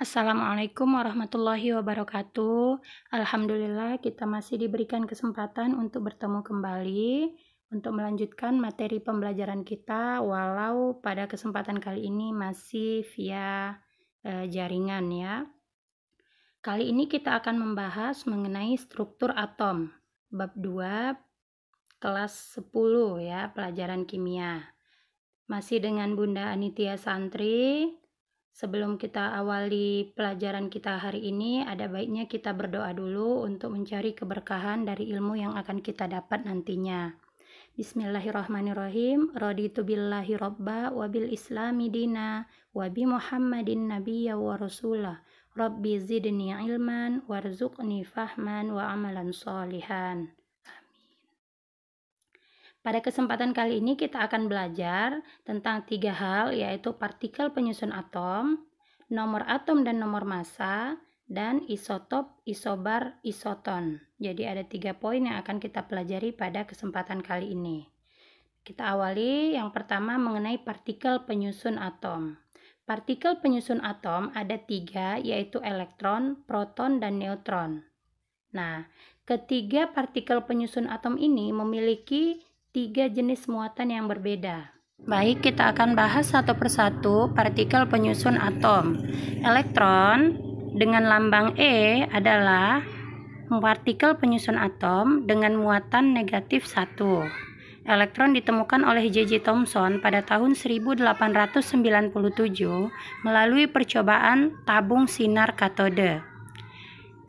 Assalamualaikum warahmatullahi wabarakatuh. Alhamdulillah kita masih diberikan kesempatan untuk bertemu kembali untuk melanjutkan materi pembelajaran kita, walau pada kesempatan kali ini masih via jaringan ya. Kali ini kita akan membahas mengenai struktur atom, bab 2 kelas 10 ya, pelajaran kimia. Masih dengan Bunda Anitia Santri. Sebelum kita awali pelajaran kita hari ini, ada baiknya kita berdoa dulu untuk mencari keberkahan dari ilmu yang akan kita dapat nantinya. Bismillahirrahmanirrahim. Raditu billahi robba wa bil islami dina wa bi Muhammadin nabiyya wa rasulah. Rabbi zidni ilman warzuqni fahman wa amalan sholihan. Pada kesempatan kali ini kita akan belajar tentang 3 hal, yaitu partikel penyusun atom, nomor atom dan nomor massa, dan isotop, isobar, isoton. Jadi ada 3 poin yang akan kita pelajari pada kesempatan kali ini. Kita awali yang pertama mengenai partikel penyusun atom. Partikel penyusun atom ada 3, yaitu elektron, proton, dan neutron. Nah, ketiga partikel penyusun atom ini memiliki 3 jenis muatan yang berbeda. Baik, kita akan bahas satu persatu partikel penyusun atom. Elektron dengan lambang E adalah partikel penyusun atom dengan muatan negatif 1. Elektron ditemukan oleh J.J. Thomson pada tahun 1897 melalui percobaan tabung sinar katode.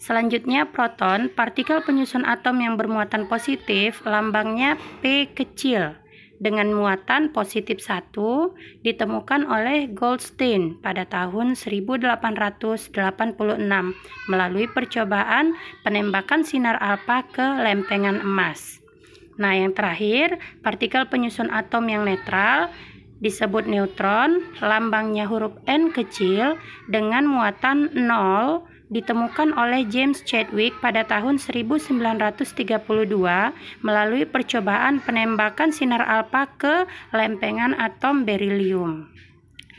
Selanjutnya proton, partikel penyusun atom yang bermuatan positif, lambangnya P kecil dengan muatan positif 1, ditemukan oleh Goldstein pada tahun 1886 melalui percobaan penembakan sinar alfa ke lempengan emas. Nah, yang terakhir, partikel penyusun atom yang netral disebut neutron, lambangnya huruf N kecil dengan muatan 0, ditemukan oleh James Chadwick pada tahun 1932 melalui percobaan penembakan sinar alfa ke lempengan atom berilium.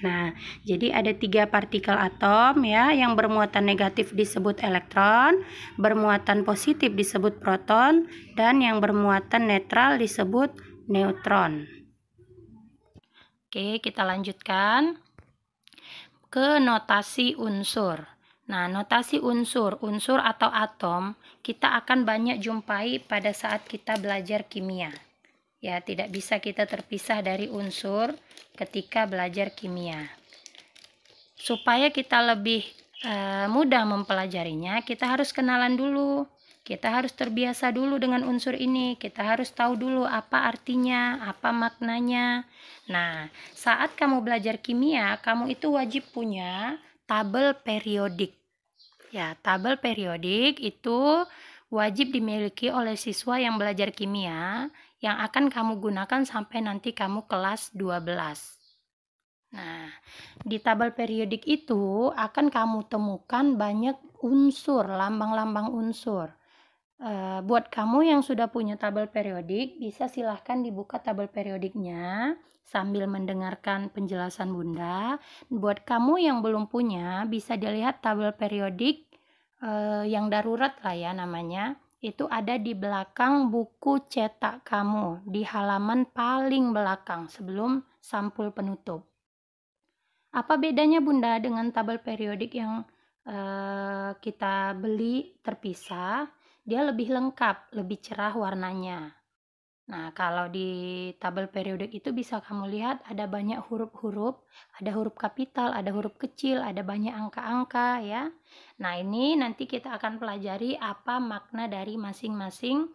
Nah, jadi ada 3 partikel atom ya, yang bermuatan negatif disebut elektron, bermuatan positif disebut proton, dan yang bermuatan netral disebut neutron. Oke, kita lanjutkan ke notasi unsur. Nah, notasi unsur atau atom kita akan banyak jumpai pada saat kita belajar kimia. Ya, tidak bisa kita terpisah dari unsur ketika belajar kimia. Supaya kita lebih mudah mempelajarinya, kita harus kenalan dulu. Kita harus terbiasa dulu dengan unsur ini. Kita harus tahu dulu apa artinya, apa maknanya. Nah, saat kamu belajar kimia, kamu itu wajib punya tabel periodik. Ya, tabel periodik itu wajib dimiliki oleh siswa yang belajar kimia yang akan kamu gunakan sampai nanti kamu kelas 12. Nah, di tabel periodik itu akan kamu temukan banyak unsur, lambang-lambang unsur. Buat kamu yang sudah punya tabel periodik, bisa silahkan dibuka tabel periodiknya sambil mendengarkan penjelasan Bunda. Buat kamu yang belum punya, bisa dilihat tabel periodik yang darurat lah ya namanya. Itu ada di belakang buku cetak kamu, di halaman paling belakang sebelum sampul penutup. Apa bedanya Bunda dengan tabel periodik yang kita beli terpisah? Dia lebih lengkap, lebih cerah warnanya. Nah, kalau di tabel periodik itu bisa kamu lihat ada banyak huruf-huruf, ada huruf kapital, ada huruf kecil, ada banyak angka-angka ya. Nah, ini nanti kita akan pelajari apa makna dari masing-masing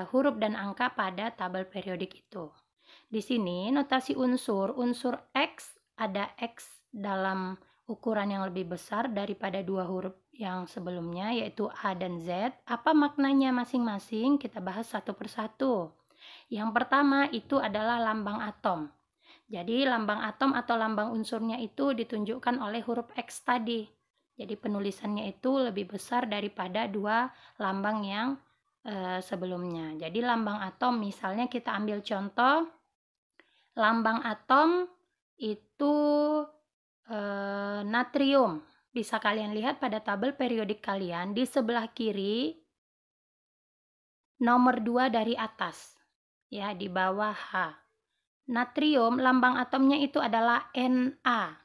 huruf dan angka pada tabel periodik itu. Di sini notasi unsur X, ada X dalam ukuran yang lebih besar daripada 2 huruf yang sebelumnya, yaitu A dan Z. Apa maknanya masing-masing? Kita bahas satu persatu. Yang pertama itu adalah lambang atom. Jadi lambang atom atau lambang unsurnya itu ditunjukkan oleh huruf X tadi. Jadi penulisannya itu lebih besar daripada 2 lambang yang sebelumnya. Jadi lambang atom, misalnya kita ambil contoh, lambang atom itu natrium. Bisa kalian lihat pada tabel periodik kalian di sebelah kiri nomor 2 dari atas. Ya, di bawah H. Natrium lambang atomnya itu adalah Na.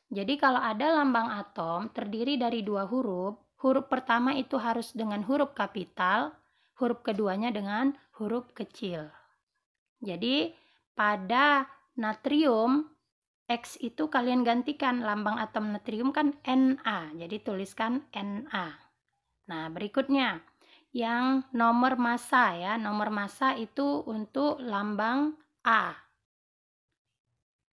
Jadi kalau ada lambang atom terdiri dari dua huruf, huruf pertama itu harus dengan huruf kapital, huruf keduanya dengan huruf kecil. Jadi pada natrium X itu kalian gantikan lambang atom natrium kan Na, jadi tuliskan Na. Nah, berikutnya yang nomor massa ya, nomor massa itu untuk lambang A.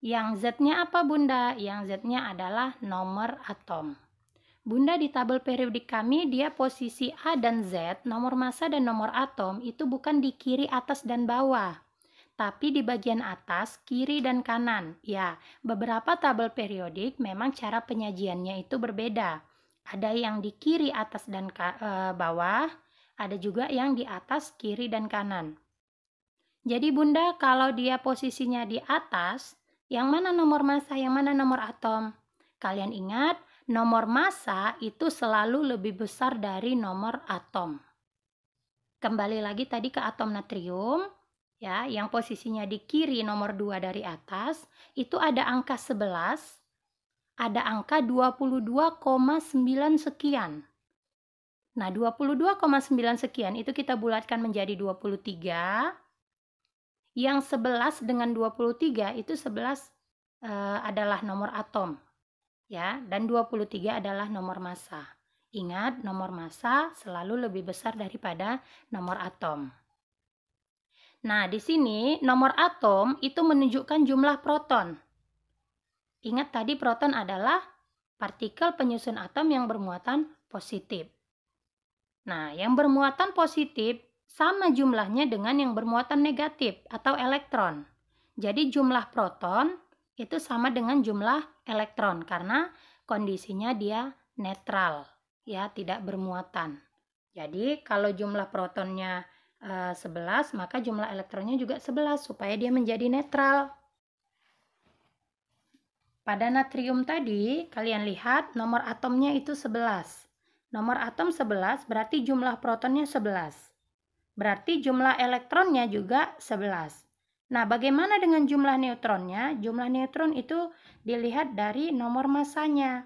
Yang Z-nya apa Bunda? Yang Z-nya adalah nomor atom. Bunda, di tabel periodik kami dia posisi A dan Z, nomor massa dan nomor atom itu bukan di kiri atas dan bawah, tapi di bagian atas, kiri dan kanan. Ya, beberapa tabel periodik memang cara penyajiannya itu berbeda. Ada yang di kiri atas dan bawah, ada juga yang di atas, kiri dan kanan. Jadi Bunda, kalau dia posisinya di atas, yang mana nomor massa, yang mana nomor atom? Kalian ingat, nomor massa itu selalu lebih besar dari nomor atom. Kembali lagi tadi ke atom natrium, ya, yang posisinya di kiri nomor 2 dari atas, itu ada angka 11, ada angka 22,9 sekian. Nah, 22,9 sekian itu kita bulatkan menjadi 23. Yang 11 dengan 23 itu 11 adalah nomor atom. Ya, dan 23 adalah nomor massa. Ingat, nomor massa selalu lebih besar daripada nomor atom. Nah, di sini nomor atom itu menunjukkan jumlah proton. Ingat tadi proton adalah partikel penyusun atom yang bermuatan positif. Nah, yang bermuatan positif sama jumlahnya dengan yang bermuatan negatif atau elektron. Jadi jumlah proton itu sama dengan jumlah elektron karena kondisinya dia netral, ya, tidak bermuatan. Jadi kalau jumlah protonnya 11, maka jumlah elektronnya juga 11 supaya dia menjadi netral. Pada natrium tadi, kalian lihat nomor atomnya itu 11. Nomor atom 11 berarti jumlah protonnya 11. Berarti jumlah elektronnya juga 11. Nah, bagaimana dengan jumlah neutronnya? Jumlah neutron itu dilihat dari nomor massanya.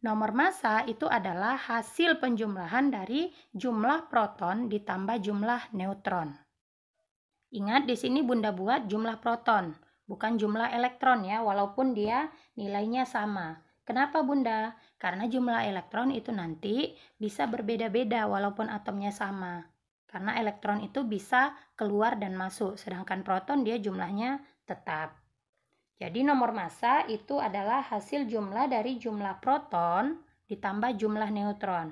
Nomor massa itu adalah hasil penjumlahan dari jumlah proton ditambah jumlah neutron. Ingat, di sini Bunda buat jumlah proton, bukan jumlah elektron ya, walaupun dia nilainya sama. Kenapa Bunda? Karena jumlah elektron itu nanti bisa berbeda-beda walaupun atomnya sama. Karena elektron itu bisa keluar dan masuk, sedangkan proton dia jumlahnya tetap. Jadi nomor massa itu adalah hasil jumlah dari jumlah proton ditambah jumlah neutron.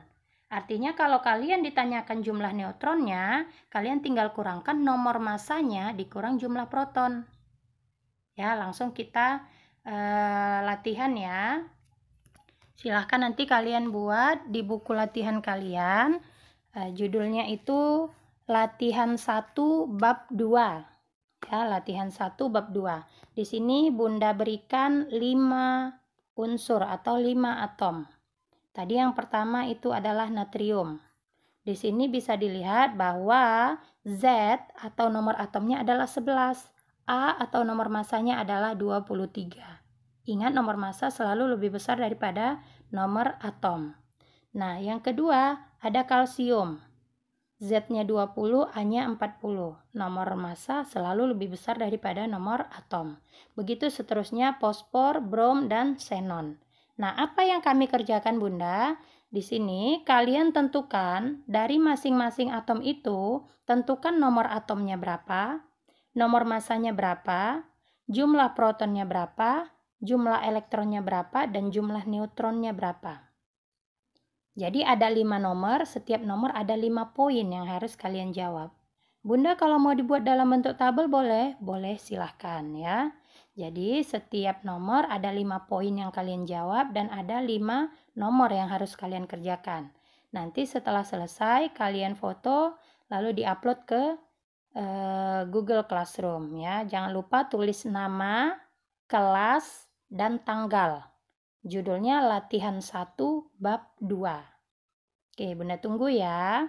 Artinya kalau kalian ditanyakan jumlah neutronnya, kalian tinggal kurangkan nomor massanya dikurang jumlah proton. Ya, langsung kita latihan ya. Silahkan nanti kalian buat di buku latihan kalian. Judulnya itu latihan 1 bab 2. Ya, latihan 1 bab 2. Di sini Bunda berikan 5 unsur atau 5 atom. Tadi yang pertama itu adalah natrium. Di sini bisa dilihat bahwa Z atau nomor atomnya adalah 11. A atau nomor massanya adalah 23. Ingat, nomor massa selalu lebih besar daripada nomor atom. Nah, yang kedua ada kalsium. Z-nya 20, A-nya 40. Nomor massa selalu lebih besar daripada nomor atom. Begitu seterusnya fosfor, brom, dan xenon. Nah, apa yang kami kerjakan Bunda? Di sini kalian tentukan dari masing-masing atom itu, tentukan nomor atomnya berapa, nomor massanya berapa, jumlah protonnya berapa, jumlah elektronnya berapa, dan jumlah neutronnya berapa. Jadi ada 5 nomor, setiap nomor ada 5 poin yang harus kalian jawab. Bunda kalau mau dibuat dalam bentuk tabel boleh? Boleh, silahkan ya. Jadi setiap nomor ada 5 poin yang kalian jawab dan ada 5 nomor yang harus kalian kerjakan. Nanti setelah selesai kalian foto lalu diupload ke Google Classroom ya. Jangan lupa tulis nama, kelas, dan tanggal. Judulnya latihan 1 bab 2. Oke, Bunda tunggu ya.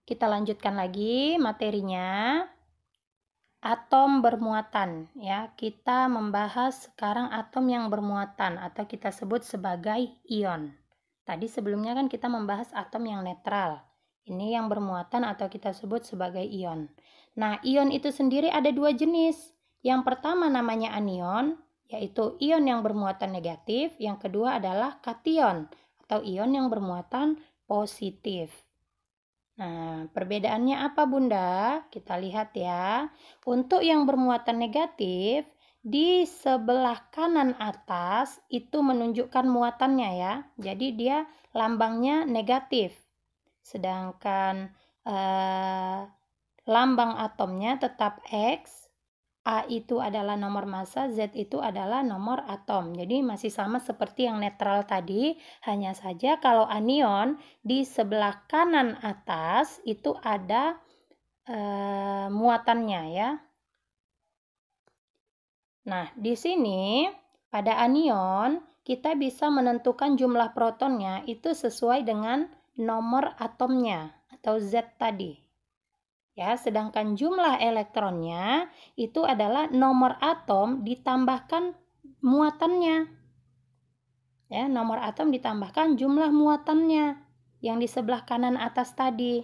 Kita lanjutkan lagi materinya. Atom bermuatan ya. Kita membahas sekarang atom yang bermuatan atau kita sebut sebagai ion. Tadi sebelumnya kan kita membahas atom yang netral. Ini yang bermuatan atau kita sebut sebagai ion. Nah, ion itu sendiri ada dua jenis. Yang pertama namanya anion, yaitu ion yang bermuatan negatif. Yang kedua adalah kation atau ion yang bermuatan positif. Nah, perbedaannya apa Bunda? Kita lihat ya. Untuk yang bermuatan negatif, di sebelah kanan atas itu menunjukkan muatannya ya. Jadi dia lambangnya negatif. Sedangkan lambang atomnya tetap X. A itu adalah nomor massa, Z itu adalah nomor atom. Jadi masih sama seperti yang netral tadi, hanya saja kalau anion di sebelah kanan atas itu ada muatannya ya. Nah, di sini pada anion kita bisa menentukan jumlah protonnya itu sesuai dengan nomor atomnya atau Z tadi. Ya, sedangkan jumlah elektronnya itu adalah nomor atom ditambahkan muatannya. Ya, nomor atom ditambahkan jumlah muatannya yang di sebelah kanan atas tadi.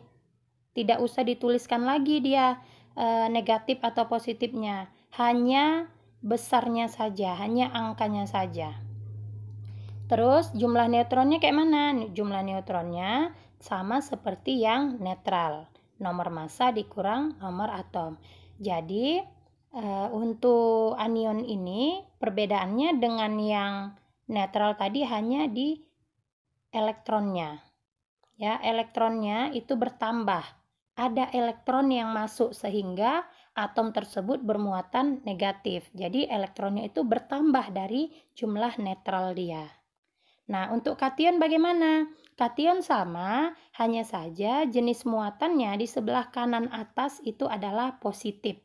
Tidak usah dituliskan lagi dia negatif atau positifnya. Hanya besarnya saja, hanya angkanya saja. Terus jumlah neutronnya kayak mana? Jumlah neutronnya sama seperti yang netral. Nomor massa dikurang nomor atom. Jadi untuk anion ini perbedaannya dengan yang netral tadi hanya di elektronnya. Ya, elektronnya itu bertambah. Ada elektron yang masuk sehingga atom tersebut bermuatan negatif. Jadi elektronnya itu bertambah dari jumlah netral dia. Nah, untuk kation bagaimana? Kation sama, hanya saja jenis muatannya di sebelah kanan atas itu adalah positif.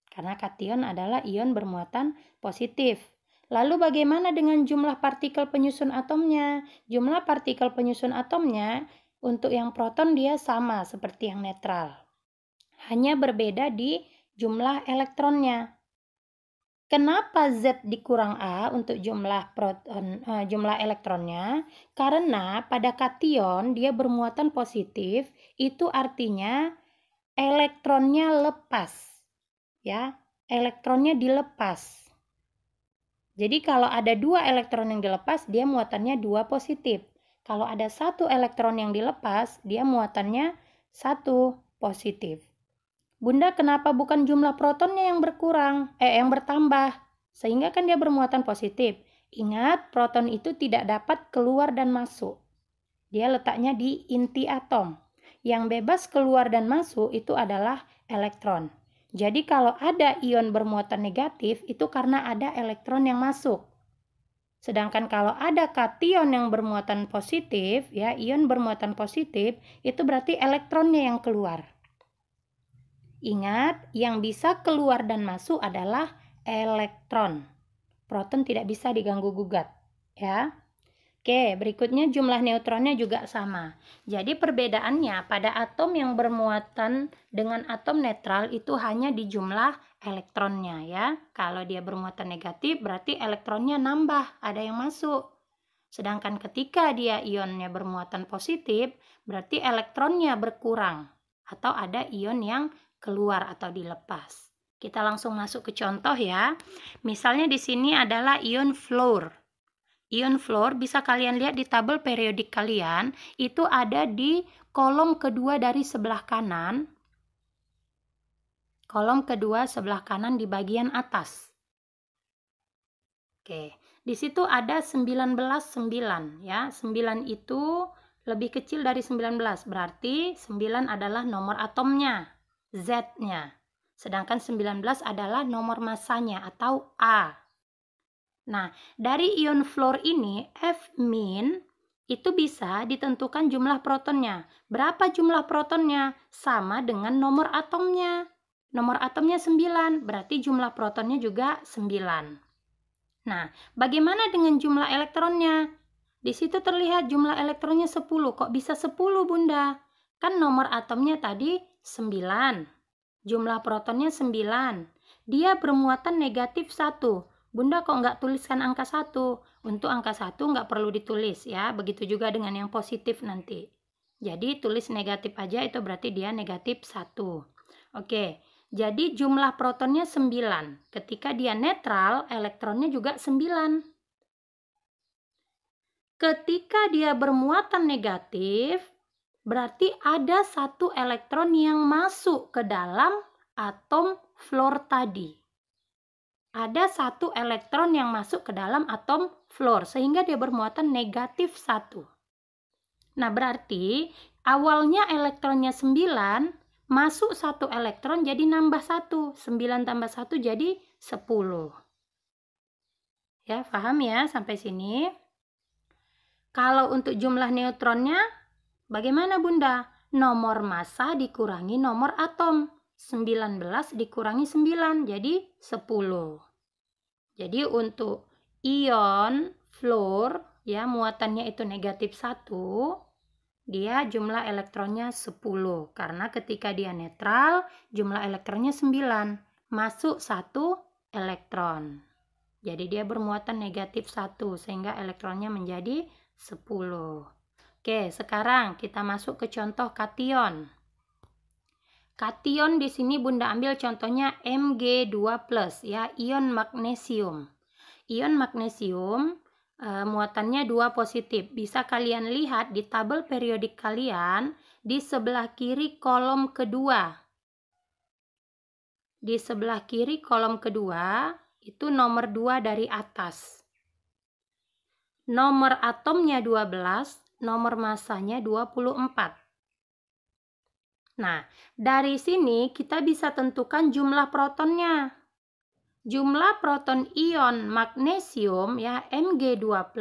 Karena kation adalah ion bermuatan positif. Lalu bagaimana dengan jumlah partikel penyusun atomnya? Jumlah partikel penyusun atomnya untuk yang proton dia sama seperti yang netral. Hanya berbeda di jumlah elektronnya. Kenapa Z dikurang A untuk jumlah jumlah elektronnya? Karena pada kation dia bermuatan positif, itu artinya elektronnya lepas. Ya, elektronnya dilepas. Jadi kalau ada 2 elektron yang dilepas, dia muatannya 2 positif. Kalau ada 1 elektron yang dilepas, dia muatannya 1 positif. Bunda, kenapa bukan jumlah protonnya yang yang bertambah? Sehingga kan dia bermuatan positif. Ingat, proton itu tidak dapat keluar dan masuk. Dia letaknya di inti atom. Yang bebas keluar dan masuk itu adalah elektron. Jadi kalau ada ion bermuatan negatif, itu karena ada elektron yang masuk. Sedangkan kalau ada kation yang bermuatan positif, ya, ion bermuatan positif, itu berarti elektronnya yang keluar. Ingat, yang bisa keluar dan masuk adalah elektron. Proton tidak bisa diganggu-gugat, ya. Oke, berikutnya jumlah neutronnya juga sama. Jadi perbedaannya pada atom yang bermuatan dengan atom netral itu hanya di jumlah elektronnya ya. Kalau dia bermuatan negatif berarti elektronnya nambah, ada yang masuk. Sedangkan ketika dia ionnya bermuatan positif, berarti elektronnya berkurang atau ada ion yang keluar atau dilepas. Kita langsung masuk ke contoh ya. Misalnya di sini adalah ion fluor. Ion fluor bisa kalian lihat di tabel periodik kalian, itu ada di kolom kedua dari sebelah kanan. Kolom kedua sebelah kanan di bagian atas. Oke, di situ ada 19 9 ya. 9 itu lebih kecil dari 19, berarti 9 adalah nomor atomnya, Z-nya. Sedangkan 19 adalah nomor massanya atau A. Nah, dari ion fluor ini, F- itu bisa ditentukan jumlah protonnya. Berapa jumlah protonnya? Sama dengan nomor atomnya. Nomor atomnya 9, berarti jumlah protonnya juga 9. Nah, bagaimana dengan jumlah elektronnya? Di situ terlihat jumlah elektronnya 10. Kok bisa 10, Bunda? Kan nomor atomnya tadi 9. Jumlah protonnya 9. Dia bermuatan negatif 1. Bunda kok nggak tuliskan angka 1? Untuk angka 1 nggak perlu ditulis ya. Begitu juga dengan yang positif nanti. Jadi tulis negatif aja, itu berarti dia negatif 1. Oke, jadi jumlah protonnya 9. Ketika dia netral, elektronnya juga 9. Ketika dia bermuatan negatif, berarti ada satu elektron yang masuk ke dalam atom fluor tadi. Ada satu elektron yang masuk ke dalam atom fluor, sehingga dia bermuatan negatif 1. Nah, berarti awalnya elektronnya 9, masuk satu elektron jadi nambah 1. 9 tambah 1 jadi 10. Ya, paham ya sampai sini? Kalau untuk jumlah neutronnya, bagaimana Bunda? Nomor massa dikurangi nomor atom. 19 dikurangi 9, jadi 10. Jadi untuk ion fluor, ya muatannya itu negatif 1, dia jumlah elektronnya 10. Karena ketika dia netral, jumlah elektronnya 9. Masuk 1 elektron. Jadi dia bermuatan negatif 1, sehingga elektronnya menjadi 10. Oke, sekarang kita masuk ke contoh kation. Kation di sini Bunda ambil contohnya Mg2+, ya, ion magnesium. Ion magnesium muatannya 2 positif. Bisa kalian lihat di tabel periodik kalian di sebelah kiri kolom kedua. Di sebelah kiri kolom kedua itu nomor 2 dari atas. Nomor atomnya 12, nomor massanya 24. Nah, dari sini kita bisa tentukan jumlah protonnya. Jumlah proton ion magnesium ya Mg2+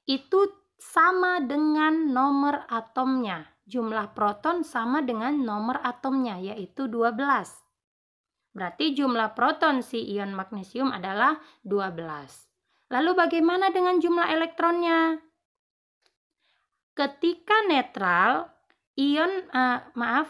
itu sama dengan nomor atomnya. Jumlah proton sama dengan nomor atomnya, yaitu 12. Berarti jumlah proton si ion magnesium adalah 12. Lalu bagaimana dengan jumlah elektronnya? Ketika netral,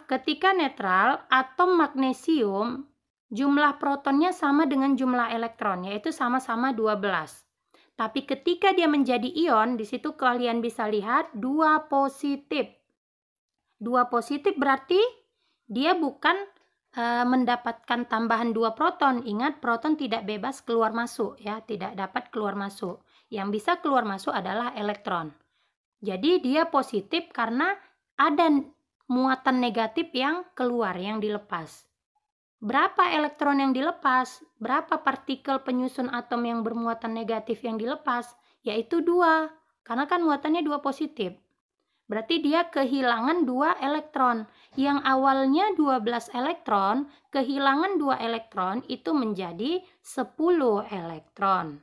ketika netral, atom magnesium jumlah protonnya sama dengan jumlah elektron, yaitu sama-sama 12. Tapi ketika dia menjadi ion, di situ kalian bisa lihat 2 positif. 2 positif berarti dia bukan mendapatkan tambahan 2 proton. Ingat, proton tidak bebas keluar masuk ya, tidak dapat keluar masuk. Yang bisa keluar masuk adalah elektron. Jadi dia positif karena ada muatan negatif yang keluar, yang dilepas. Berapa elektron yang dilepas? Berapa partikel penyusun atom yang bermuatan negatif yang dilepas? Yaitu 2, karena kan muatannya 2 positif. Berarti dia kehilangan 2 elektron. Yang awalnya 12 elektron, kehilangan 2 elektron itu menjadi 10 elektron.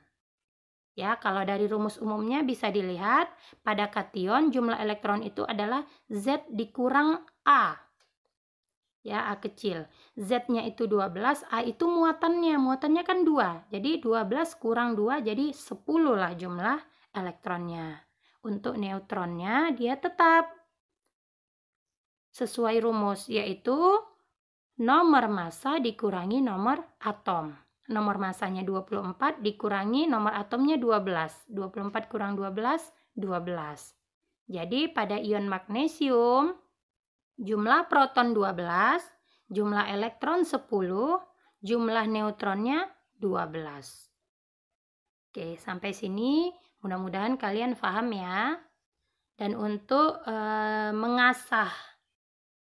Ya, kalau dari rumus umumnya bisa dilihat pada kation jumlah elektron itu adalah Z dikurang A. Ya, A kecil. Z-nya itu 12, A itu muatannya. Muatannya kan 2. Jadi 12 kurang 2 jadi 10 lah jumlah elektronnya. Untuk neutronnya dia tetap sesuai rumus, yaitu nomor massa dikurangi nomor atom. Nomor massanya 24 dikurangi nomor atomnya 12. 24 kurang 12, 12. Jadi pada ion magnesium jumlah proton 12, jumlah elektron 10, jumlah neutronnya 12. Oke, sampai sini mudah-mudahan kalian paham ya. Dan untuk mengasah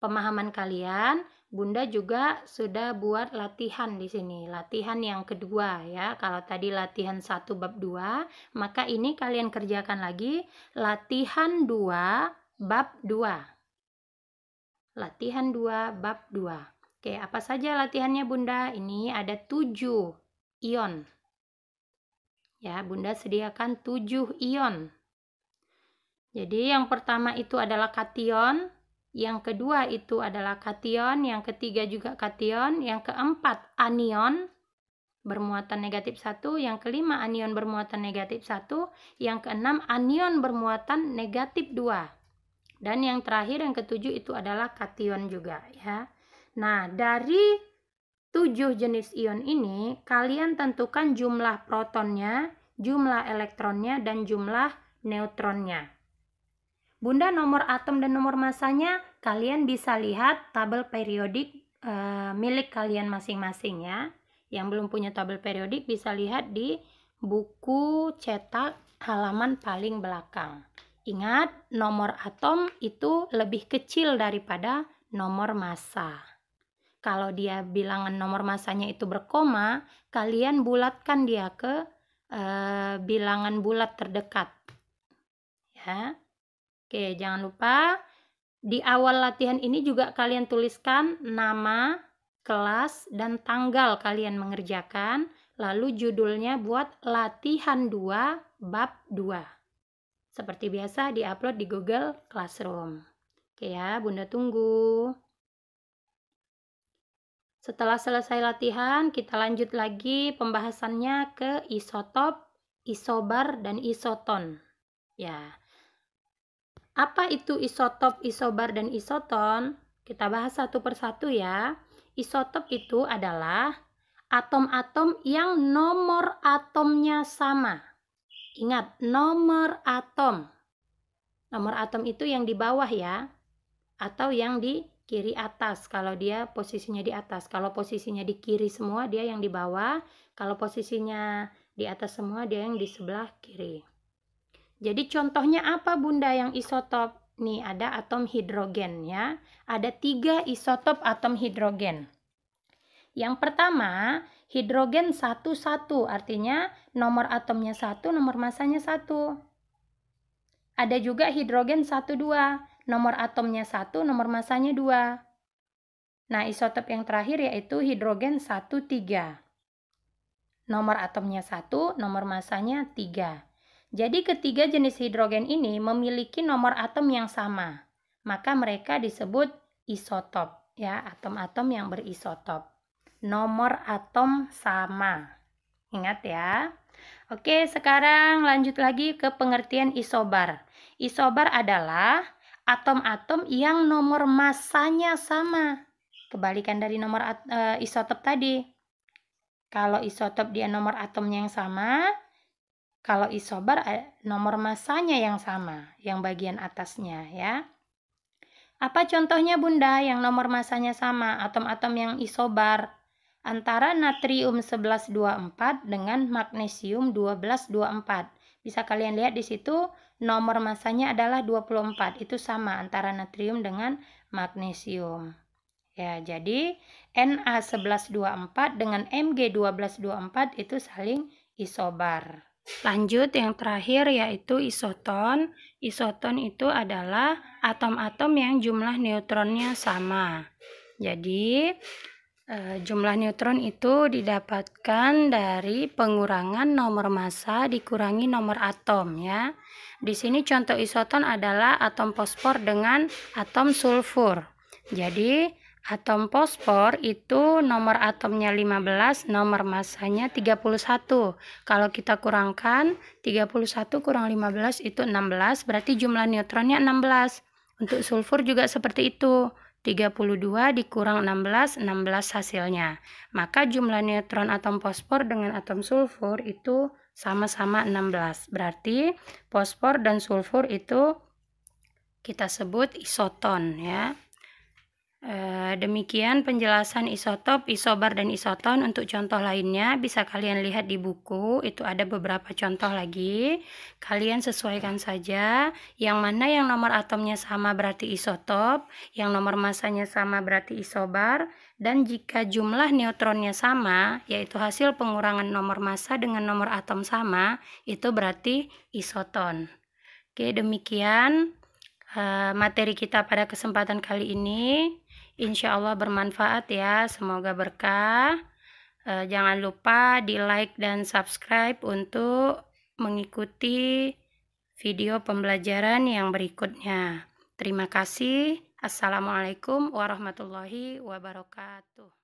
pemahaman kalian, Bunda juga sudah buat latihan di sini. Latihan yang kedua ya. Kalau tadi latihan 1 bab 2, maka ini kalian kerjakan lagi latihan 2 bab 2. Latihan 2 bab 2. Oke, apa saja latihannya Bunda? Ini ada 7 ion. Ya, Bunda sediakan 7 ion. Jadi yang pertama itu adalah kation, yang kedua itu adalah kation, yang ketiga juga kation, yang keempat anion, bermuatan negatif 1, yang kelima anion bermuatan negatif 1, yang keenam anion bermuatan negatif 2. Dan yang terakhir yang ketujuh itu adalah kation juga ya. Nah, dari 7 jenis ion ini kalian tentukan jumlah protonnya, jumlah elektronnya, dan jumlah neutronnya. Bunda nomor atom dan nomor masanya kalian bisa lihat tabel periodik milik kalian masing-masing ya. Yang belum punya tabel periodik bisa lihat di buku cetak halaman paling belakang. Ingat, nomor atom itu lebih kecil daripada nomor massa. Kalau dia bilangan nomor massanya itu berkoma, kalian bulatkan dia ke bilangan bulat terdekat. Ya. Oke, jangan lupa di awal latihan ini juga kalian tuliskan nama, kelas, dan tanggal kalian mengerjakan. Lalu judulnya buat latihan 2 bab 2. Seperti biasa diupload di Google Classroom. Oke ya, Bunda tunggu. Setelah selesai latihan, kita lanjut lagi pembahasannya ke isotop, isobar, dan isoton. Ya. Apa itu isotop, isobar, dan isoton? Kita bahas satu persatu ya. Isotop itu adalah atom-atom yang nomor atomnya sama. Ingat, nomor atom. Nomor atom itu yang di bawah ya. Atau yang di kiri atas kalau dia posisinya di atas. Kalau posisinya di kiri semua dia yang di bawah. Kalau posisinya di atas semua dia yang di sebelah kiri. Jadi contohnya apa Bunda yang isotop? Nih ada atom hidrogen ya. Ada 3 isotop atom hidrogen. Yang pertama hidrogen 1,1 artinya nomor atomnya 1, nomor masanya 1. Ada juga hidrogen 1,2, nomor atomnya 1, nomor masanya 2. Nah isotop yang terakhir yaitu hidrogen 1,3. Nomor atomnya 1, nomor masanya 3. Jadi ketiga jenis hidrogen ini memiliki nomor atom yang sama. Maka mereka disebut isotop, ya, atom-atom yang berisotop. Nomor atom sama. Ingat ya. Oke, sekarang lanjut lagi ke pengertian isobar. Isobar adalah atom-atom yang nomor massanya sama. Kebalikan dari nomor isotop tadi. Kalau isotop dia nomor atomnya yang sama, kalau isobar nomor massanya yang sama, yang bagian atasnya ya. Apa contohnya Bunda yang nomor massanya sama, atom-atom yang isobar? Antara natrium 1124 dengan magnesium 1224. Bisa kalian lihat di situ nomor massanya adalah 24. Itu sama antara natrium dengan magnesium. Ya, jadi Na1124 dengan Mg1224 itu saling isobar. Lanjut yang terakhir yaitu isoton. Isoton itu adalah atom-atom yang jumlah neutronnya sama. Jadi jumlah neutron itu didapatkan dari pengurangan nomor massa dikurangi nomor atom ya. Di sini contoh isoton adalah atom fosfor dengan atom sulfur. Jadi atom fosfor itu nomor atomnya 15, nomor massanya 31. Kalau kita kurangkan 31 kurang 15 itu 16, berarti jumlah neutronnya 16. Untuk sulfur juga seperti itu. 32 dikurang 16, 16 hasilnya. Maka jumlah neutron atom fosfor dengan atom sulfur itu sama-sama 16. Berarti fosfor dan sulfur itu kita sebut isoton ya. Demikian penjelasan isotop, isobar, dan isoton. Untuk contoh lainnya bisa kalian lihat di buku, itu ada beberapa contoh lagi. Kalian sesuaikan saja, yang mana yang nomor atomnya sama berarti isotop, yang nomor massanya sama berarti isobar, dan jika jumlah neutronnya sama, yaitu hasil pengurangan nomor massa dengan nomor atom sama, itu berarti isoton. Oke, demikian materi kita pada kesempatan kali ini. Insya Allah bermanfaat ya, semoga berkah. Jangan lupa di like dan subscribe untuk mengikuti video pembelajaran yang berikutnya. Terima kasih. Assalamualaikum warahmatullahi wabarakatuh.